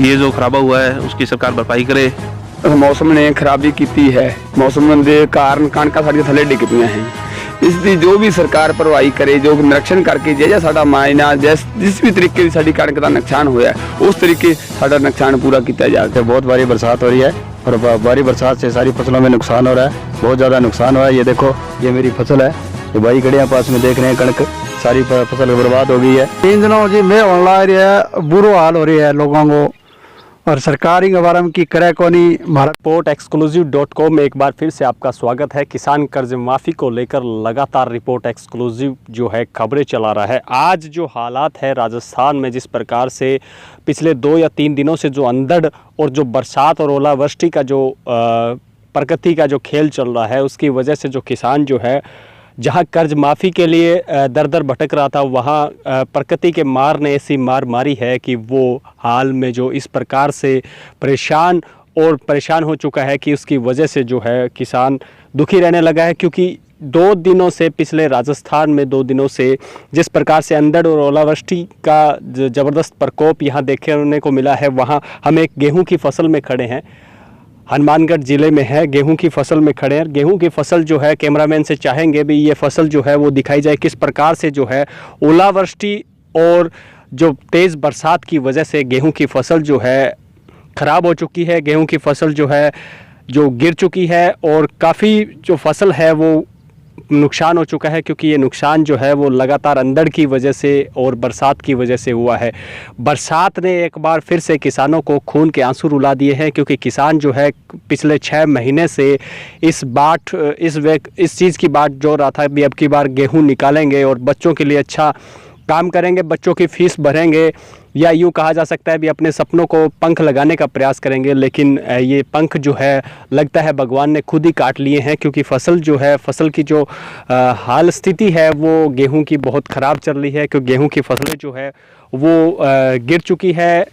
ये जो खराबा हुआ है उसकी सरकार भरपाई करे। मौसम ने खराबी की है, मौसम के कारण कणक साड़ी थले डिग पई हैं। इसकी जो भी सरकार भरवाई करे, जो निरीक्षण करके जो साडा मायना जिस भी तरीके की साडी कणक का नुकसान होया उस तरीके साडा नुकसान पूरा किया जाए। बहुत भारी बरसात हो रही है और भारी बरसात से सारी फसलों में नुकसान हो रहा है, बहुत ज़्यादा नुकसान हुआ है। ये देखो, ये मेरी फसल है, ये भाई खड़े हैं पास में देख रहे हैं, कणक सारी फसल बर्बाद हो गई है। 3 दिनों जी में होने लग रही है, बुरा हाल हो रही है लोगों को और सरकार के बारे में की करे को नहीं। रिपोर्ट-exclusive.com में एक बार फिर से आपका स्वागत है। किसान कर्ज माफ़ी को लेकर लगातार रिपोर्ट एक्सक्लूसिव जो है खबरें चला रहा है। आज जो हालात है राजस्थान में, जिस प्रकार से पिछले 2 या 3 दिनों से जो अंधड़ और जो बरसात और ओलावृष्टि का जो प्रकृति का जो खेल चल रहा है, उसकी वजह से जो किसान जो है जहां कर्ज माफ़ी के लिए दर दर भटक रहा था, वहां प्रकृति के मार ने ऐसी मार मारी है कि वो हाल में जो इस प्रकार से परेशान हो चुका है कि उसकी वजह से जो है किसान दुखी रहने लगा है। क्योंकि 2 दिनों से, पिछले राजस्थान में 2 दिनों से जिस प्रकार से अंधड़ और ओलावृष्टि का ज़बरदस्त प्रकोप यहाँ देखने को मिला है, वहाँ हम एक गेहूँ की फसल में खड़े हैं। हनुमानगढ़ ज़िले में है, गेहूं की फसल में खड़े हैं। गेहूं की फसल जो है, कैमरामैन से चाहेंगे भी ये फसल जो है वो दिखाई जाए किस प्रकार से जो है ओलावृष्टि और जो तेज़ बरसात की वजह से गेहूं की फसल जो है ख़राब हो चुकी है। गेहूं की फसल जो है जो गिर चुकी है और काफ़ी जो फसल है वो नुकसान हो चुका है, क्योंकि ये नुकसान जो है वो लगातार अंधड़ की वजह से और बरसात की वजह से हुआ है। बरसात ने एक बार फिर से किसानों को खून के आंसू रुला दिए हैं, क्योंकि किसान जो है पिछले 6 महीने से इस चीज़ की बाट जो रहा था भी अब की बार गेहूं निकालेंगे और बच्चों के लिए अच्छा काम करेंगे, बच्चों की फ़ीस भरेंगे, या यूँ कहा जा सकता है भी अपने सपनों को पंख लगाने का प्रयास करेंगे। लेकिन ये पंख जो है लगता है भगवान ने खुद ही काट लिए हैं, क्योंकि फसल जो है, फसल की जो हाल स्थिति है वो गेहूं की बहुत ख़राब चल रही है। क्योंकि गेहूं की फसलें जो है वो गिर चुकी है,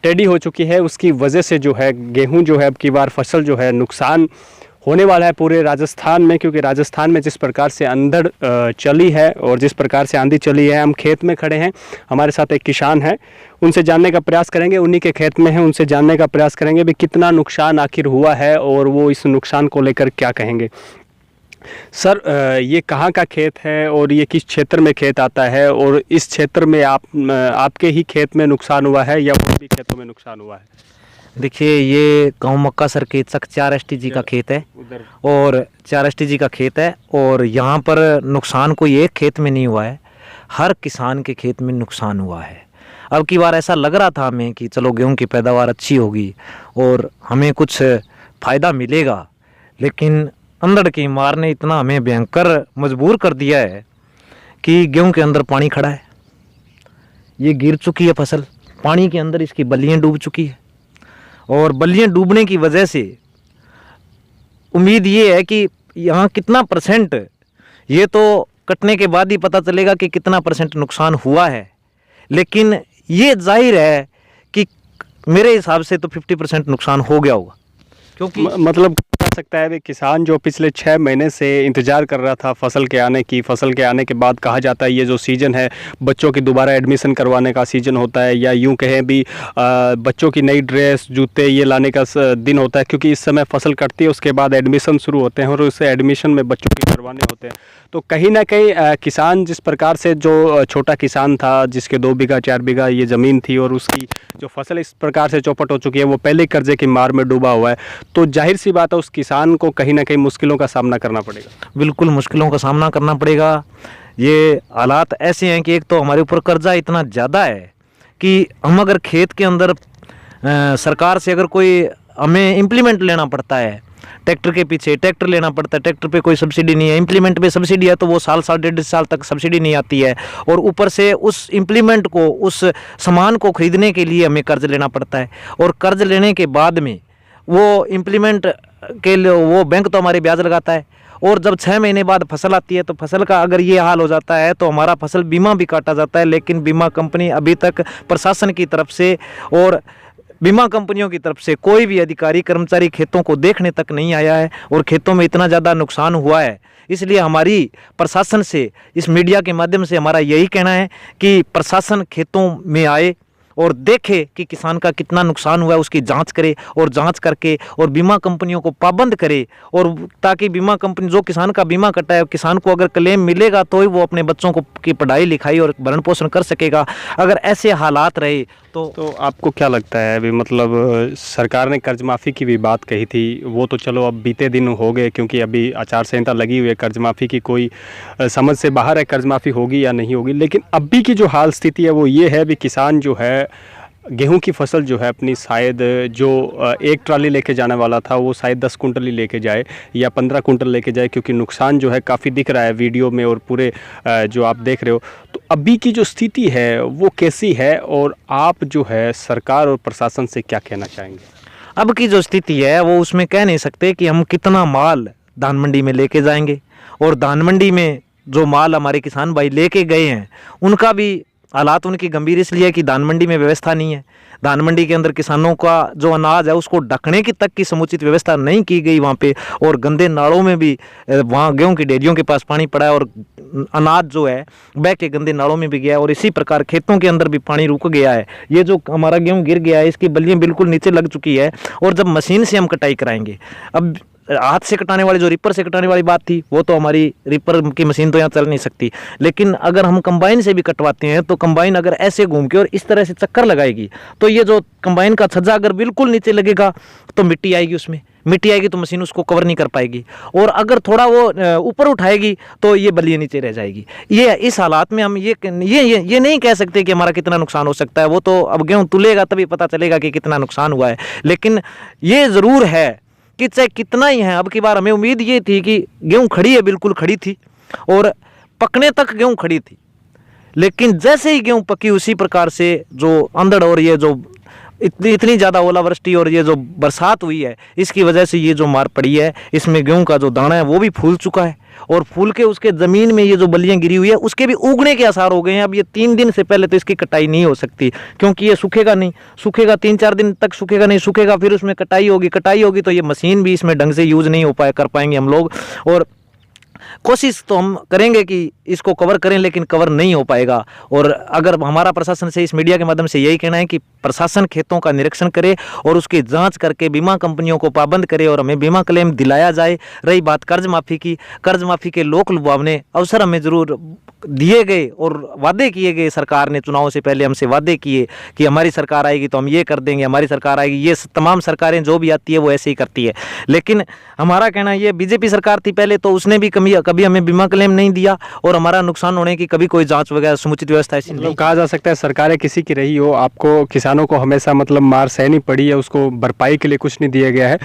टेढ़ी हो चुकी है। उसकी वजह से जो है गेहूं जो है अब की बार फसल जो है नुकसान होने वाला है पूरे राजस्थान में। क्योंकि राजस्थान में जिस प्रकार से अंधड़ चली है और जिस प्रकार से आंधी चली है, हम खेत में खड़े हैं, हमारे साथ एक किसान है, उनसे जानने का प्रयास करेंगे, उन्हीं के खेत में हैं, उनसे जानने का प्रयास करेंगे भी कितना नुकसान आखिर हुआ है और वो इस नुकसान को लेकर क्या कहेंगे। सर, ये कहाँ का खेत है और ये किस क्षेत्र में खेत आता है, और इस क्षेत्र में आपके ही खेत में नुकसान हुआ है या और भी खेतों में नुकसान हुआ है? देखिए, ये गांव मक्का सर के चक 4 STG का खेत है और 4 STG का खेत है। और यहाँ पर नुकसान कोई एक खेत में नहीं हुआ है, हर किसान के खेत में नुकसान हुआ है। अब की बार ऐसा लग रहा था हमें कि चलो गेहूं की पैदावार अच्छी होगी और हमें कुछ फ़ायदा मिलेगा, लेकिन अंधड़ की मार ने इतना हमें भयंकर मजबूर कर दिया है कि गेहूं के अंदर पानी खड़ा है, ये गिर चुकी है फसल, पानी के अंदर इसकी बल्लियाँ डूब चुकी है। और बल्लियाँ डूबने की वजह से उम्मीद ये है कि यहाँ कितना % ये तो कटने के बाद ही पता चलेगा कि कितना % नुकसान हुआ है, लेकिन ये जाहिर है कि मेरे हिसाब से तो 50% नुकसान हो गया होगा। क्योंकि मतलब कह सकता है भी किसान जो पिछले 6 महीने से इंतज़ार कर रहा था फसल के आने की, फसल के आने के बाद कहा जाता है ये जो सीज़न है बच्चों की दोबारा एडमिशन करवाने का सीज़न होता है, या यूं कहें भी बच्चों की नई ड्रेस, जूते ये लाने का दिन होता है। क्योंकि इस समय फसल कटती है, उसके बाद एडमिशन शुरू होते हैं और उस एडमिशन में बच्चों के करवाने होते हैं। तो कहीं ना कहीं किसान जिस प्रकार से, जो छोटा किसान था जिसके 2 बीघा 4 बीघा ये ज़मीन थी और उसकी जो फसल इस प्रकार से चौपट हो चुकी है, वो पहले कर्जे की मार में डूबा हुआ है, तो जाहिर सी बात है उस किसान को कहीं ना कहीं मुश्किलों का सामना करना पड़ेगा। बिल्कुल मुश्किलों का सामना करना पड़ेगा। ये हालात ऐसे हैं कि एक तो हमारे ऊपर कर्जा इतना ज़्यादा है कि हम अगर खेत के अंदर सरकार से अगर कोई हमें इम्प्लीमेंट लेना पड़ता है, ट्रैक्टर के पीछे ट्रैक्टर लेना पड़ता है, ट्रैक्टर पे कोई सब्सिडी नहीं है, इम्प्लीमेंट पे सब्सिडी है तो वो साल 1.5 साल तक सब्सिडी नहीं आती है, और ऊपर से उस इम्प्लीमेंट को, उस सामान को खरीदने के लिए हमें कर्ज लेना पड़ता है। और कर्ज लेने के बाद में वो इम्प्लीमेंट के लिए वो बैंक तो हमारे ब्याज लगाता है, और जब 6 महीने बाद फसल आती है तो फसल का अगर ये हाल हो जाता है तो हमारा फसल बीमा भी काटा जाता है। लेकिन बीमा कंपनी अभी तक प्रशासन की तरफ से और बीमा कंपनियों की तरफ से कोई भी अधिकारी कर्मचारी खेतों को देखने तक नहीं आया है, और खेतों में इतना ज़्यादा नुकसान हुआ है। इसलिए हमारी प्रशासन से, इस मीडिया के माध्यम से हमारा यही कहना है कि प्रशासन खेतों में आए और देखे कि किसान का कितना नुकसान हुआ है, उसकी जांच करे और जांच करके और बीमा कंपनियों को पाबंद करे, और ताकि बीमा कंपनी जो किसान का बीमा कटा है, किसान को अगर क्लेम मिलेगा तो ही वो अपने बच्चों को की पढ़ाई लिखाई और भरण पोषण कर सकेगा। अगर ऐसे हालात रहे तो आपको क्या लगता है अभी, मतलब सरकार ने कर्ज माफ़ी की भी बात कही थी, वो तो चलो अब बीते दिन हो गए क्योंकि अभी आचार संहिता लगी हुई है, कर्ज माफ़ी की कोई समझ से बाहर है कर्ज माफ़ी होगी या नहीं होगी। लेकिन अभी की जो हाल स्थिति है वो ये है भी किसान जो है गेहूं की फसल जो है अपनी शायद जो एक ट्राली लेके जाने वाला था वो शायद 10 कुंटल ही लेके जाए या 15 कुंटल लेके जाए, क्योंकि नुकसान जो है काफ़ी दिख रहा है वीडियो में और पूरे जो आप देख रहे हो। तो अभी की जो स्थिति है वो कैसी है और आप जो है सरकार और प्रशासन से क्या कहना चाहेंगे? अब की जो स्थिति है वो उसमें कह नहीं सकते कि हम कितना माल धान मंडी में लेके जाएंगे, और धान मंडी में जो माल हमारे किसान भाई लेके गए हैं उनका भी हालात उनकी गंभीर इसलिए है कि धान मंडी में व्यवस्था नहीं है। धान मंडी के अंदर किसानों का जो अनाज है उसको ढकने की तक की समुचित व्यवस्था नहीं की गई वहाँ पे, और गंदे नालों में भी वहाँ गेहूं की डेरियों के पास पानी पड़ा है और अनाज जो है बह के गंदे नालों में भी गया है, और इसी प्रकार खेतों के अंदर भी पानी रुक गया है। ये जो हमारा गेहूँ गिर गया है इसकी बल्लियाँ बिल्कुल नीचे लग चुकी है, और जब मशीन से हम कटाई कराएंगे, अब हाथ से कटाने वाली जो रिपर से कटाने वाली बात थी वो तो हमारी रिपर की मशीन तो यहाँ चल नहीं सकती, लेकिन अगर हम कंबाइन से भी कटवाते हैं तो कंबाइन अगर ऐसे घूम के और इस तरह से चक्कर लगाएगी तो ये जो कंबाइन का छज्जा अगर बिल्कुल नीचे लगेगा तो मिट्टी आएगी, उसमें मिट्टी आएगी तो मशीन उसको कवर नहीं कर पाएगी, और अगर थोड़ा वो ऊपर उठाएगी तो ये बलियाँ नीचे रह जाएगी। ये इस हालात में हम ये नहीं कह सकते कि हमारा कितना नुकसान हो सकता है, वो तो अब गेहूँ तुलेगा तभी पता चलेगा कि कितना नुकसान हुआ है। लेकिन ये ज़रूर है कि चाहे कितना ही है, अब की बार हमें उम्मीद ये थी कि गेहूं खड़ी है, बिल्कुल खड़ी थी और पकने तक गेहूं खड़ी थी, लेकिन जैसे ही गेहूं पकी उसी प्रकार से जो अंधड़ और ये जो इतनी ज़्यादा ओलावृष्टि और ये जो बरसात हुई है इसकी वजह से ये जो मार पड़ी है, इसमें गेहूं का जो दाना है वो भी फूल चुका है, और फूल के उसके ज़मीन में ये जो बलियाँ गिरी हुई है उसके भी उगने के आसार हो गए हैं। अब ये 3 दिन से पहले तो इसकी कटाई नहीं हो सकती, क्योंकि ये सूखेगा नहीं, सूखेगा 3-4 दिन तक सूखेगा नहीं, सूखेगा फिर उसमें कटाई होगी तो ये मशीन भी इसमें ढंग से यूज़ नहीं कर पाएंगे हम लोग। और कोशिश तो हम करेंगे कि इसको कवर करें, लेकिन कवर नहीं हो पाएगा। और अगर हमारा प्रशासन से इस मीडिया के माध्यम से यही कहना है कि प्रशासन खेतों का निरीक्षण करे और उसकी जांच करके बीमा कंपनियों को पाबंद करे और हमें बीमा क्लेम दिलाया जाए। रही बात कर्ज माफ़ी की, कर्ज माफ़ी के लोक लुभावने अवसर हमें ज़रूर दिए गए और वादे किए गए, सरकार ने चुनाव से पहले हमसे वादे किए कि हमारी सरकार आएगी तो हम ये कर देंगे, हमारी सरकार आएगी। ये तमाम सरकारें जो भी आती है वो ऐसे ही करती है, लेकिन हमारा कहना ये बीजेपी सरकार थी पहले तो उसने भी कभी हमें बीमा क्लेम नहीं दिया और हमारा नुकसान होने की कभी कोई जांच वगैरह समुचित व्यवस्था ऐसी नहीं। कहा जा सकता है सरकारें किसी की रही हो, आपको किसानों को हमेशा मतलब मार सहनी पड़ी है, उसको भरपाई के लिए कुछ नहीं दिया गया है।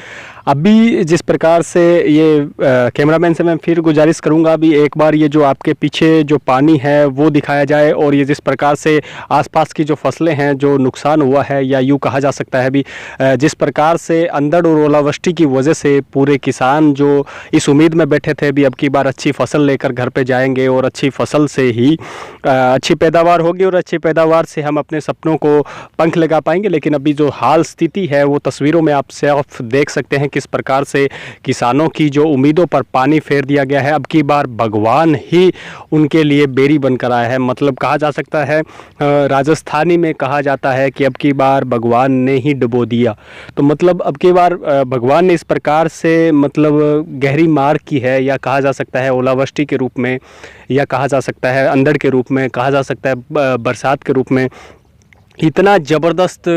अभी जिस प्रकार से ये कैमरामैन से मैं फिर गुजारिश करूंगा अभी एक बार ये जो आपके पीछे जो पानी है वो दिखाया जाए, और ये जिस प्रकार से आसपास की जो फसलें हैं जो नुकसान हुआ है, या यूँ कहा जा सकता है अभी जिस प्रकार से अंधड़ और ओलावृष्टि की वजह से पूरे किसान जो इस उम्मीद में बैठे थे भी अब की बार अच्छी फसल लेकर घर पे जाएंगे और अच्छी फसल से ही अच्छी पैदावार होगी और अच्छी पैदावार से हम अपने सपनों को पंख लगा पाएंगे, लेकिन अभी जो हाल स्थिति है वो तस्वीरों में आप सिर्फ देख सकते हैं किस प्रकार से किसानों की जो उम्मीदों पर पानी फेर दिया गया है। अब की बार भगवान ही उनके लिए बेरी बनकर आया है, मतलब कहा जा सकता है राजस्थानी में कहा जाता है कि अब की बार भगवान ने ही डुबो दिया। तो मतलब अब की बार भगवान ने इस प्रकार से मतलब गहरी मार की है, या कहा जा सकता है ओलावृष्टि के रूप में, या कहा जा सकता है अंधड़ के रूप में, कहा जा सकता है बरसात के रूप में। इतना ज़बरदस्त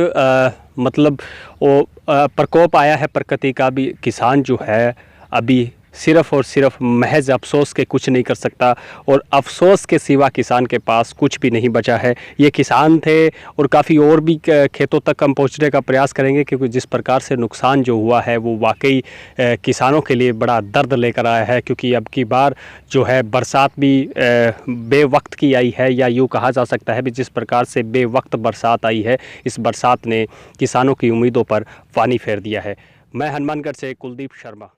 मतलब वो प्रकोप आया है प्रकृति का, भी किसान जो है अभी सिर्फ़ और सिर्फ महज अफसोस के कुछ नहीं कर सकता, और अफसोस के सिवा किसान के पास कुछ भी नहीं बचा है। ये किसान थे और काफ़ी और भी खेतों तक हम पहुंचने का प्रयास करेंगे, क्योंकि जिस प्रकार से नुकसान जो हुआ है वो वाकई किसानों के लिए बड़ा दर्द लेकर आया है, क्योंकि अब की बार जो है बरसात भी बेवक्त की आई है, या यूँ कहा जा सकता है भी जिस प्रकार से बेवक्त बरसात आई है, इस बरसात ने किसानों की उम्मीदों पर पानी फेर दिया है। मैं हनुमानगढ़ से कुलदीप शर्मा।